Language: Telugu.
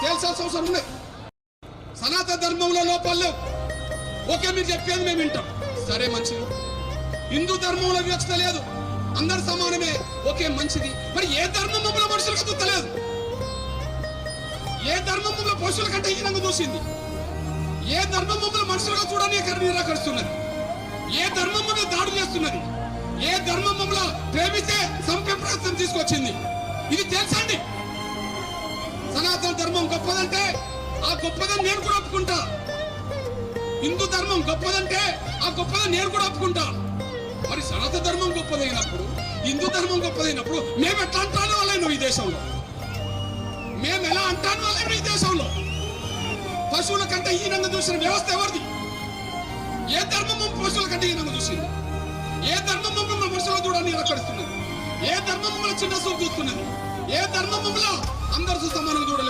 తేల్చాల్సిన అవసరం ఉంది. సనాతన ధర్మంలో లోపాలు లేవు. ఓకే, మీరు చెప్పేది మేము వింటాం, సరే మంచిది. హిందూ ధర్మంలో వివక్షత లేదు, అందరు సమానమే, ఓకే మంచిది. మరి ఏ ధర్మం మమ్మల్ని మనుషులకు చూస్తలేదు? ఏ ధర్మం మమ్మల్ని పశువుల కంటే హీనంగా చూసింది? ఏ ధర్మం మమ్మల్ని మనుషులుగా చూడని నిరాకరిస్తున్నది? ఏ ధర్మం మమ్మల్ని దాడులు చేస్తున్నది? ఏ ధర్మం మమ్మల్ని ప్రేమిస్తే సంపే ప్రయత్నం తీసుకొచ్చింది? ఇది తెలుసండి. సనాతన ధర్మం గొప్పదంటే ఆ గొప్పదని నేను కూడా ఒప్పుకుంటా. హిందూ ధర్మం గొప్పదంటే ఆ గొప్పదని నేను కూడా ఒప్పుకుంటా. మరి సనాతన ధర్మం గొప్పదైనప్పుడు, హిందూ ధర్మం గొప్పదైనప్పుడు మేము ఎట్లా అంటాను వాళ్ళను ఈ దేశంలో? మేము ఎలా అంటాను వాళ్ళను ఈ దేశంలో? పశువుల కంటే హీనంగా చూసిన వ్యవస్థ ఎవరిది? ఏ ధర్మం పశువుల కంటే హీనంగా చూసింది? ఏ ధర్మం మమ్మల్ని మనుషులు చూడని నిరాకరిస్తున్నది? ఏ ధర్మం మమ్మల్ని చిన్న చూపు చూస్తున్నది? ఏ ధర్మం మమ్మల్ని అందరూ సమానంగా చూడలేదు?